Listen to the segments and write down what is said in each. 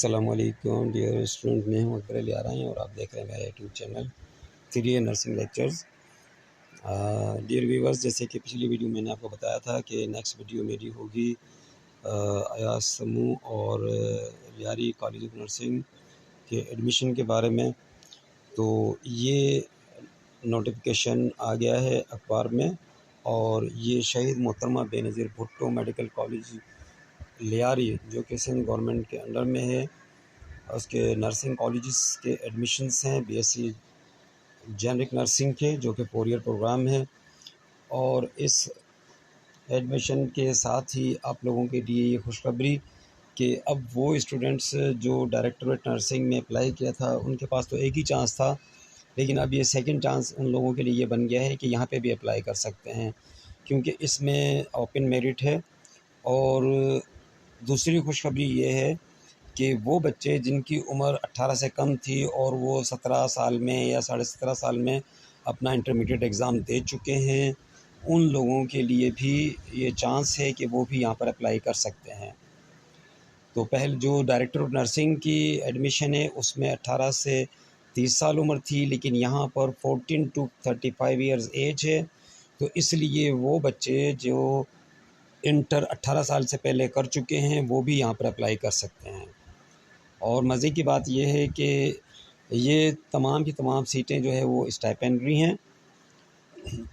अस्सलामुअलैकुम dear student, मैं हूं अकबर अली आरई और आप देख रहे हैं मेरा YouTube channel 3A nursing lectures. Dear viewers, जैसे कि पिछली वीडियो मैंने आपको बताया था कि नेक्स्ट वीडियो मेरी होगी अयाज समूह और लियारी कॉलेज ऑफ नर्सिंग के एडमिशन के बारे में। तो ये नोटिफिकेशन आ गया है अखबार में और ये शहीद मोहतरमा बेनज़ीर भुट्टो मेडिकल कॉलेज लियारी जो कि सिंध गवर्नमेंट के अंडर में है, उसके नर्सिंग कॉलेजेस के एडमिशन्स हैं बीएससी जेनरिक नर्सिंग के, जो कि 4 ईयर प्रोग्राम है। और इस एडमिशन के साथ ही आप लोगों के लिए ये खुशखबरी कि अब वो स्टूडेंट्स जो डायरेक्टरेट नर्सिंग में अप्लाई किया था उनके पास तो एक ही चांस था, लेकिन अब ये सेकंड चांस उन लोगों के लिए ये बन गया है कि यहाँ पे भी अप्लाई कर सकते हैं, क्योंकि इसमें ओपन मेरिट है। और दूसरी खुशखबरी ये है कि वो बच्चे जिनकी उम्र 18 से कम थी और वो 17 साल में या 17.5 साल में अपना इंटरमीडिएट एग्ज़ाम दे चुके हैं, उन लोगों के लिए भी ये चांस है कि वो भी यहाँ पर अप्लाई कर सकते हैं। तो पहले जो डायरेक्टर ऑफ नर्सिंग की एडमिशन है उसमें 18 से 30 साल उम्र थी, लेकिन यहाँ पर 14 to 35 ईयर्स एज है। तो इसलिए वो बच्चे जो इंटर 18 साल से पहले कर चुके हैं वो भी यहाँ पर अप्लाई कर सकते हैं। और मज़े की बात यह है कि ये तमाम की तमाम सीटें जो है वो स्टाइपेंड्री हैं,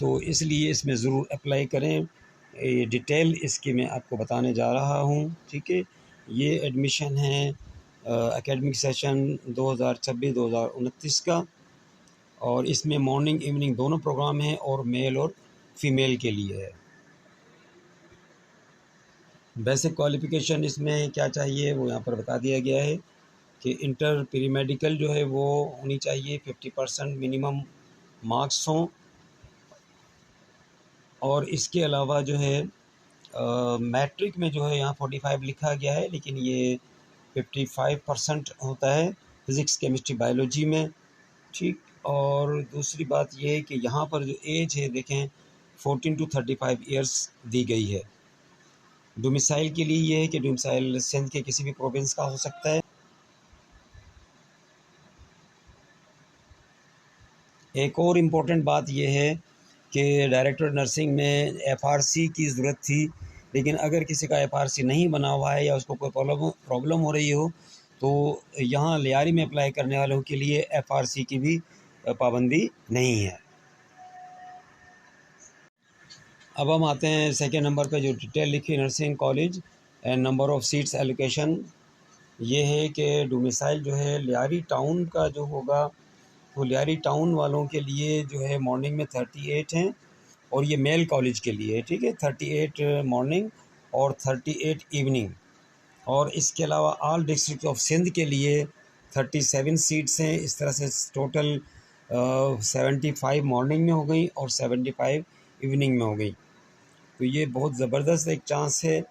तो इसलिए इसमें ज़रूर अप्लाई करें। ये डिटेल इसकी मैं आपको बताने जा रहा हूँ, ठीक है। ये एडमिशन है एकेडमिक सेशन 2026-2029 का, और इसमें मॉर्निंग इवनिंग दोनों प्रोग्राम हैं और मेल और फीमेल के लिए है। बेसिक क्वालिफ़िकेशन इसमें क्या चाहिए वो यहाँ पर बता दिया गया है कि इंटर प्री मेडिकल जो है वो होनी चाहिए, 50% मिनिमम मार्क्स हों। और इसके अलावा जो है मैट्रिक में जो है यहाँ 45 लिखा गया है, लेकिन ये 55% होता है फिज़िक्स केमिस्ट्री बायोलॉजी में, ठीक। और दूसरी बात ये है कि यहाँ पर जो एज है देखें 14 to 35 ईयर्स दी गई है। डोमिसाइल के लिए ये है कि डोमिसाइल सिंध के किसी भी प्रोविंस का हो सकता है। एक और इम्पोर्टेंट बात यह है कि डायरेक्टर नर्सिंग में एफआरसी की ज़रूरत थी, लेकिन अगर किसी का एफआरसी नहीं बना हुआ है या उसको कोई प्रॉब्लम हो रही हो तो यहाँ लियारी में अप्लाई करने वालों के लिए एफआरसी की भी पाबंदी नहीं है। अब हम आते हैं सेकेंड नंबर पे, जो डिटेल लिखी nursing college and number of seats allocation. ये है कि डोमिसाइल जो है लियारी टाउन का जो होगा, तो लियारी टाउन वालों के लिए जो है मॉर्निंग में 38 हैं और ये मेल कॉलेज के लिए है, ठीक है, 38 मॉर्निंग और 38 इवनिंग। और इसके अलावा ऑल डिस्ट्रिक्ट ऑफ सिंध के लिए 37 सीट्स हैं। इस तरह से टोटल 75 मॉर्निंग में हो गई और 75 इवनिंग में हो गई। तो ये बहुत ज़बरदस्त एक चांस है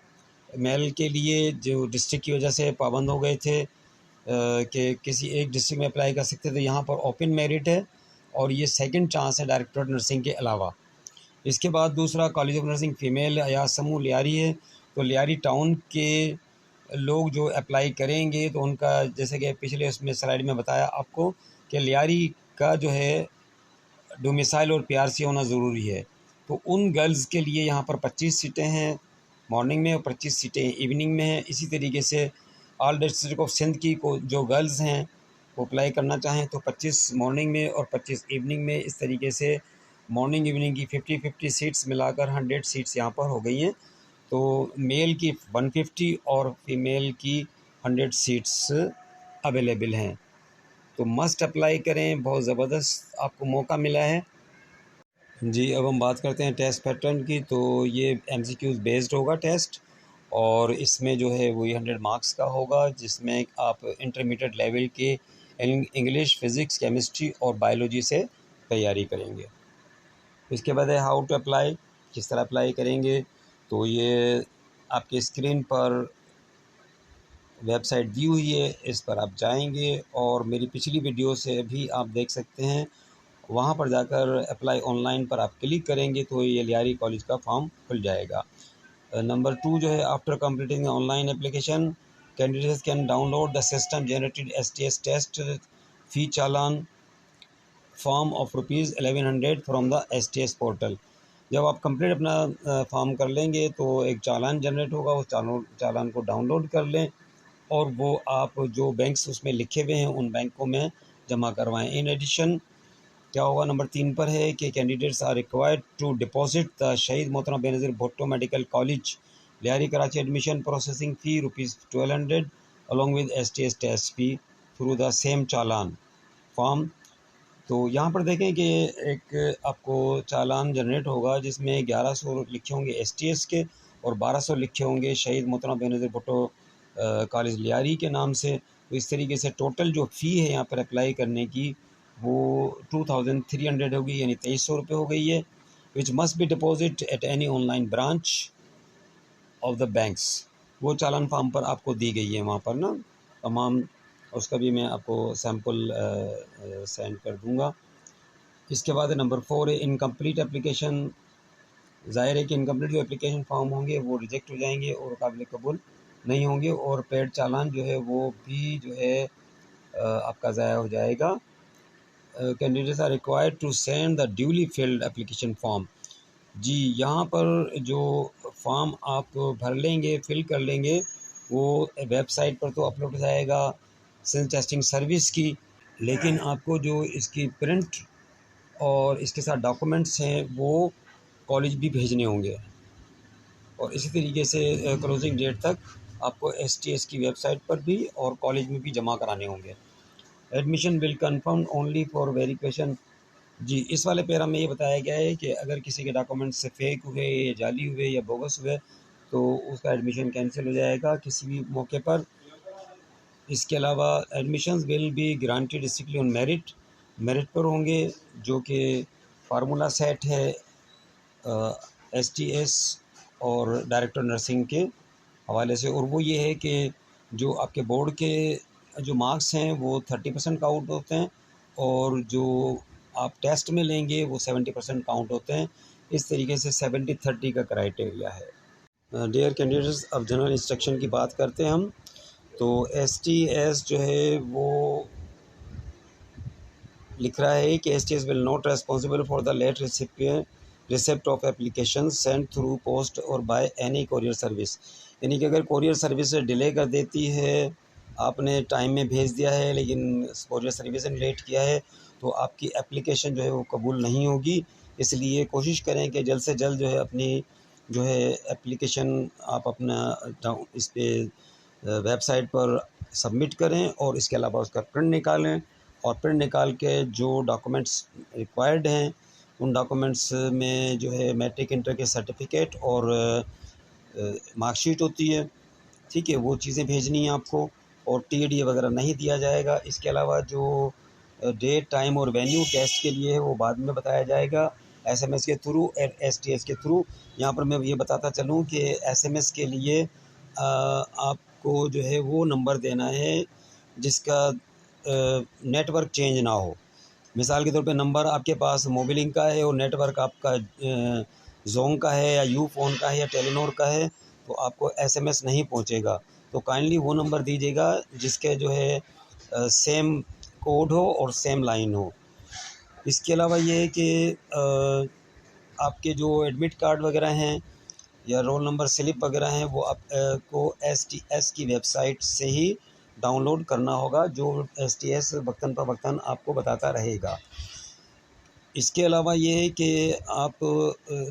मेल के लिए, जो डिस्ट्रिक्ट की वजह से पाबंद हो गए थे कि किसी एक डिस्ट्रिक्ट में अप्लाई कर सकते थे। तो यहाँ पर ओपन मेरिट है और ये सेकंड चांस है डायरेक्टरेट नर्सिंग के अलावा। इसके बाद दूसरा college of nursing female Ayaz समूह लियारी है। तो लियारी टाउन के लोग जो अप्लाई करेंगे तो उनका, जैसे कि पिछले उसमें स्लाइड में बताया आपको कि लियारी का जो है डोमिसाइल और पीआरसी होना ज़रूरी है। तो उन गर्ल्स के लिए यहाँ पर 25 सीटें हैं मॉर्निंग में और 25 सीटें इवनिंग में हैं। इसी तरीके से ऑल डिस्ट्रिक्ट ऑफ सिंध की को जो गर्ल्स हैं वो अप्लाई करना चाहें तो 25 मॉर्निंग में और 25 इवनिंग में, इस तरीके से मॉर्निंग इवनिंग की 50-50 सीट्स मिलाकर 100 सीट्स यहाँ पर हो गई हैं। तो मेल की 150 और फीमेल की 100 सीट्स अवेलेबल हैं। तो मस्ट अप्लाई करें, बहुत ज़बरदस्त आपको मौका मिला है जी। अब हम बात करते हैं टेस्ट पैटर्न की। तो ये एमसीक्यूज़ बेस्ड होगा टेस्ट, और इसमें जो है वही 100 मार्क्स का होगा, जिसमें आप इंटरमीडिएट लेवल के इंग्लिश, फिज़िक्स, केमिस्ट्री और बायोलॉजी से तैयारी करेंगे। इसके बाद है हाउ टू अप्लाई, किस तरह अप्लाई करेंगे। तो ये आपके स्क्रीन पर वेबसाइट दी हुई है, इस पर आप जाएंगे और मेरी पिछली वीडियो से भी आप देख सकते हैं। वहाँ पर जाकर अप्लाई ऑनलाइन पर आप क्लिक करेंगे तो ये लियारी कॉलेज का फॉर्म खुल जाएगा। नंबर 2 जो है after completing online application, candidates can download the system generated STS test fee challan form of ₹1100 from the STS portal. जब आप कंप्लीट अपना फॉर्म कर लेंगे तो एक चालान जनरेट होगा, उस चालान को डाउनलोड कर लें और वो आप जो बैंक्स उसमें लिखे हुए हैं उन बैंकों में जमा करवाएं। इन एडिशन क्या होगा, नंबर 3 पर है कि candidates are required to deposit the Shaheed Mohtarma Benazir Bhutto Medical College Lyari Karachi admission processing fee ₹1200 along with STS test fee through the same challan form. तो यहाँ पर देखें कि एक आपको चालान जनरेट होगा जिसमें 1100 लिखे होंगे STS के और 1200 लिखे होंगे शहीद मोहतरम बेनज़ीर भुट्टो कॉलेज लियारी के नाम से। तो इस तरीके से टोटल जो फ़ी है यहाँ पर अप्लाई करने की वो 2300 होगी, यानी 2300 रुपये हो गई है। Which must be deposit at any online branch of the banks. वो चालान फार्म पर आपको दी गई है वहाँ पर ना तमाम, उसका भी मैं आपको सैम्पल सेंड कर दूँगा। इसके बाद नंबर 4 है इनकम्प्लीट एप्लीकेशन। ज़ाहिर है कि इनकम्प्लीट जो एप्लीकेशन फॉर्म होंगे वो रिजेक्ट हो जाएंगे और काबिल कबूल नहीं होंगे और पेड चालान जो है वो भी जो है आपका ज़ाया हो जाएगा। Candidates are required to send the duly filled application form. जी, यहाँ पर जो फॉर्म आप भर लेंगे, फिल कर लेंगे, वो वेबसाइट पर तो अपलोड हो जाएगा सेंस टेस्टिंग सर्विस की, लेकिन आपको जो इसकी प्रिंट और इसके साथ डॉक्यूमेंट्स हैं वो कॉलेज भी भेजने होंगे और इसी तरीके से क्लोजिंग डेट तक आपको STS की वेबसाइट पर भी और कॉलेज में भी जमा कराने होंगे। Admission will confirm only for verification. जी, इस वाले पैरा में ये बताया गया है कि अगर किसी के डॉक्यूमेंट्स से फेक हुए या जाली हुए या बोगस हुए तो उसका एडमिशन कैंसिल हो जाएगा किसी भी मौके पर। इसके अलावा admissions will be granted strictly on merit, merit पर होंगे, जो कि फार्मूला सेट है STS और डायरेक्टर नर्सिंग के हवाले से। और वो ये है कि जो आपके बोर्ड के जो मार्क्स हैं वो 30% काउंट होते हैं और जो आप टेस्ट में लेंगे वो 70% काउंट होते हैं। इस तरीके से 70-30 का क्राइटेरिया है। डियर कैंडिडेट्स, अब जनरल इंस्ट्रक्शन की बात करते हैं हम। तो STS जो है वो लिख रहा है कि STS will not responsible for the late receipt of application send through post और बाय एनी कोरियर सर्विस। यानी कि अगर कोरियर सर्विस डिले कर देती है, आपने टाइम में भेज दिया है लेकिन कोरियर सर्विस ने लेट किया है, तो आपकी एप्लीकेशन जो है वो कबूल नहीं होगी। इसलिए कोशिश करें कि जल्द से जल्द जो है अपनी जो है एप्लीकेशन आप अपना इस पर वेबसाइट पर सबमिट करें और इसके अलावा उसका प्रिंट निकालें और प्रिंट निकाल के जो डॉक्यूमेंट्स रिक्वायर्ड हैं उन डॉक्यूमेंट्स में जो है मैट्रिक इंटर के सर्टिफिकेट और मार्कशीट होती है, ठीक है, वो चीज़ें भेजनी है आपको और TDA वगैरह नहीं दिया जाएगा। इसके अलावा जो डेट टाइम और वेन्यू टेस्ट के लिए है वो बाद में बताया जाएगा SMS के थ्रू और STS के थ्रू। यहाँ पर मैं ये बताता चलूँ कि SMS के लिए आपको जो है वो नंबर देना है जिसका नेटवर्क चेंज ना हो। मिसाल के तौर पे नंबर आपके पास मोबिलिंक का है और नेटवर्क आपका जोंग का है या यूफोन का है या टेलीनॉर का है, तो आपको SMS नहीं पहुंचेगा। तो काइंडली वो नंबर दीजिएगा जिसके जो है सेम कोड हो और सेम लाइन हो। इसके अलावा ये है कि आपके जो एडमिट कार्ड वगैरह हैं या रोल नंबर स्लिप वगैरह हैं वो आपको STS की वेबसाइट से ही डाउनलोड करना होगा, जो STS वक्तन पर वक्तन आपको बताता रहेगा। इसके अलावा ये है कि आप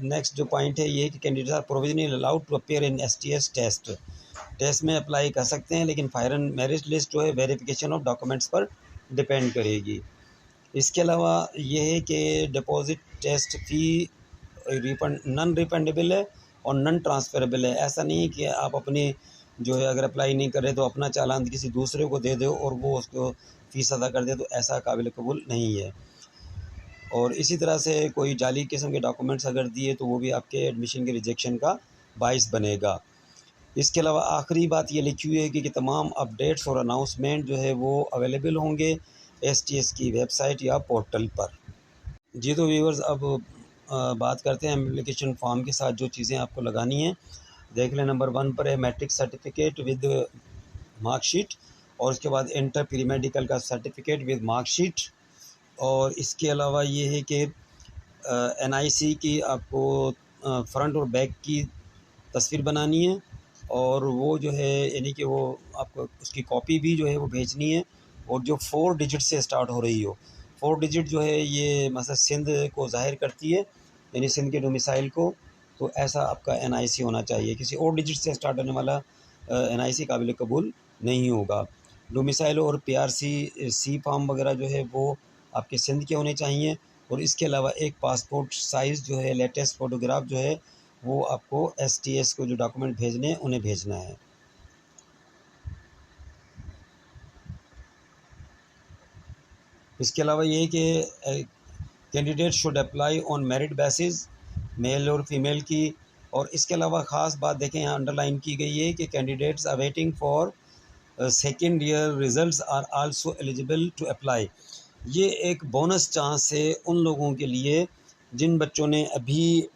नेक्स्ट जो पॉइंट है ये है कि candidate are provisionally allowed to appear in STS test में अप्लाई कर सकते हैं, लेकिन फाइनल मेरिट लिस्ट जो है वेरिफिकेशन ऑफ डॉक्यूमेंट्स पर डिपेंड करेगी। इसके अलावा ये है कि deposit test fee non refundable है और नॉन ट्रांसफ़रेबल है। ऐसा नहीं है कि आप अपनी जो है अगर अप्लाई नहीं कर रहे तो अपना चालान किसी दूसरे को दे दो और वो उसको फ़ीस अदा कर दे, तो ऐसा काबिल कबूल नहीं है। और इसी तरह से कोई जाली किस्म के डॉक्यूमेंट्स अगर दिए तो वो भी आपके एडमिशन के रिजेक्शन का बाइस बनेगा। इसके अलावा आखिरी बात ये लिखी हुई है कि तमाम अपडेट्स और अनाउंसमेंट जो है वो अवेलेबल होंगे STS की वेबसाइट या पोर्टल पर। जी, तो व्यूअर्स अब बात करते हैं एप्लीकेशन फॉर्म के साथ जो चीज़ें आपको लगानी हैं। देख लें, नंबर 1 पर है मैट्रिक सर्टिफिकेट विद मार्कशीट, और उसके बाद इंटर प्री मेडिकल का सर्टिफिकेट विद मार्कशीट। और इसके अलावा ये है कि NIC की आपको फ्रंट और बैक की तस्वीर बनानी है, और वो जो है यानी कि वो आपको उसकी कॉपी भी जो है वो भेजनी है, और जो 4 डिजिट से स्टार्ट हो रही हो। 4 डिजिट जो है ये मतलब सिंध को ज़ाहिर करती है, यानी सिंध के डोमिसाइल को। तो ऐसा आपका NIC होना चाहिए। किसी और डिजिट से स्टार्ट होने वाला NIC काबिल कबूल नहीं होगा। डोमिसाइल और PRC सी फॉर्म वगैरह जो है वो आपके सिंध के होने चाहिए, और इसके अलावा एक पासपोर्ट साइज़ जो है लेटेस्ट फ़ोटोग्राफ जो है वो आपको STS को जो डॉक्यूमेंट भेजने हैं उन्हें भेजना है। इसके अलावा ये है कि candidate should apply on merit basis, male और फीमेल की। और इसके अलावा ख़ास बात देखें यहाँ अंडरलाइन की गई है कि candidates are waiting for second year results are also eligible to apply. ये एक बोनस चांस है उन लोगों के लिए जिन बच्चों ने अभी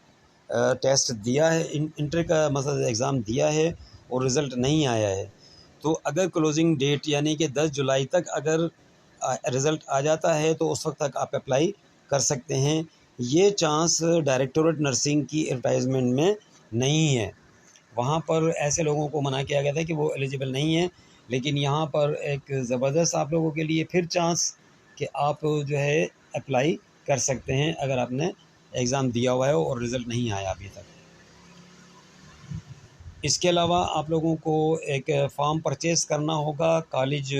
टेस्ट दिया है, इंटर का मतलब एग्ज़ाम दिया है और रिज़ल्ट नहीं आया है। तो अगर क्लोजिंग डेट यानी कि 10 जुलाई तक अगर रिज़ल्ट आ जाता है तो उस वक्त तक आप अप्लाई कर सकते हैं। ये चांस डायरेक्टोरेट नर्सिंग की एडवर्टाइजमेंट में नहीं है। वहाँ पर ऐसे लोगों को मना किया गया था कि वो एलिजिबल नहीं है, लेकिन यहाँ पर एक ज़बरदस्त आप लोगों के लिए फिर चांस कि आप जो है अप्लाई कर सकते हैं अगर आपने एग्ज़ाम दिया हुआ है और रिज़ल्ट नहीं आया अभी तक। इसके अलावा आप लोगों को एक फॉर्म परचेज़ करना होगा कॉलेज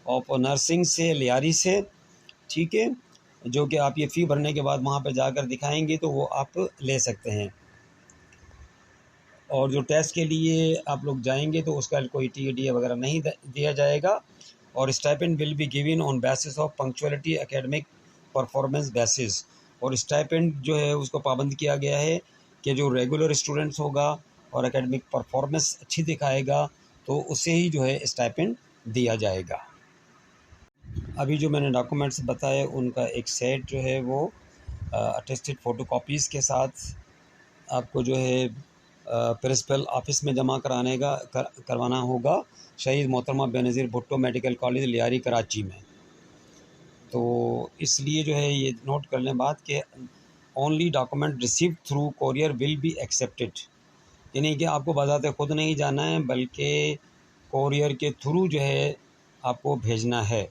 ऑफ नर्सिंग से, लियारी से, ठीक है, जो कि आप ये फ़ी भरने के बाद वहाँ पर जाकर दिखाएंगे तो वो आप ले सकते हैं। और जो टेस्ट के लिए आप लोग जाएंगे तो उसका कोई TDA वगैरह नहीं दिया जाएगा, और stipend will be given on basis of punctuality academic performance basis. और स्टाइपेंड जो है उसको पाबंद किया गया है कि जो रेगुलर स्टूडेंट्स होगा और एकेडमिक परफॉर्मेंस अच्छी दिखाएगा तो उसे ही जो है स्टाइपेंड दिया जाएगा। अभी जो मैंने डॉक्यूमेंट्स बताए उनका एक सेट जो है वो अटेस्टेड फ़ोटोकॉपीज़ के साथ आपको जो है प्रिंसिपल ऑफिस में जमा करवाना होगा, शहीद मोहतरमा बेनज़ीर भुट्टो मेडिकल कॉलेज लियारी कराची में। तो इसलिए जो है ये नोट कर लें बात कि only document received through courier will be accepted, यानी कि आपको बज़ाते खुद नहीं जाना है बल्कि कोरियर के थ्रू जो है आपको भेजना है।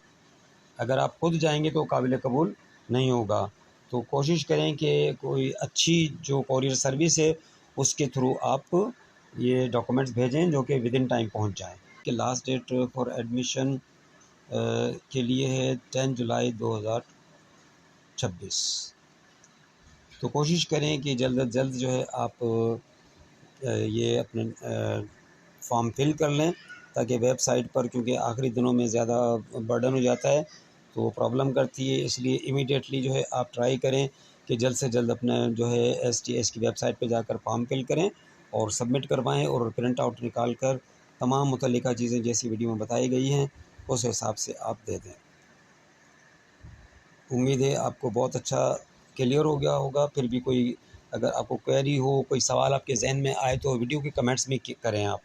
अगर आप खुद जाएंगे तो काबिल कबूल नहीं होगा। तो कोशिश करें कि कोई अच्छी जो कोरियर सर्विस है उसके थ्रू आप ये डॉक्यूमेंट्स भेजें जो कि विद इन टाइम पहुंच जाएं। कि लास्ट डेट फॉर एडमिशन के लिए है 10 जुलाई 2026। तो कोशिश करें कि जल्द अज जल्द जो है आप ये अपने फॉर्म फिल कर लें, ताकि वेबसाइट पर, क्योंकि आखिरी दिनों में ज़्यादा बर्डन हो जाता है तो प्रॉब्लम करती है, इसलिए इमीडिएटली जो है आप ट्राई करें कि जल्द से जल्द अपना जो है STS की वेबसाइट पर जाकर फॉर्म फिल करें और सबमिट करवाएं, और प्रिंट आउट निकाल कर तमाम मुतल्लिका चीज़ें जैसी वीडियो में बताई गई हैं उस हिसाब से आप दे दें। उम्मीद है आपको बहुत अच्छा क्लियर हो गया होगा। फिर भी कोई अगर आपको क्वेरी हो, कोई सवाल आपके जहन में आए तो वीडियो के कमेंट्स में करें। आप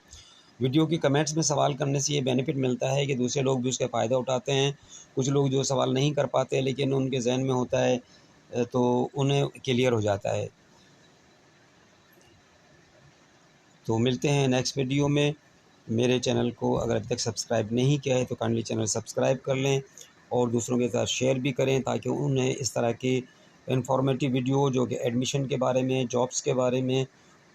वीडियो के कमेंट्स में सवाल करने से ये बेनिफिट मिलता है कि दूसरे लोग भी उसका फ़ायदा उठाते हैं। कुछ लोग जो सवाल नहीं कर पाते लेकिन उनके जहन में होता है तो उन्हें क्लियर हो जाता है। तो मिलते हैं नेक्स्ट वीडियो में। मेरे चैनल को अगर अभी तक सब्सक्राइब नहीं किया है तो काइंडली चैनल सब्सक्राइब कर लें और दूसरों के साथ शेयर भी करें, ताकि उन्हें इस तरह की इंफॉर्मेटिव वीडियो जो कि एडमिशन के बारे में, जॉब्स के बारे में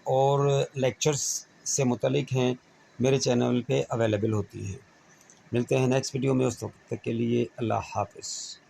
और लेक्चर्स से मुतल्लिक हैं मेरे चैनल पे अवेलेबल होती हैं। मिलते हैं नेक्स्ट वीडियो में, उस वक्त तक के लिए अल्लाह हाफ़िज़।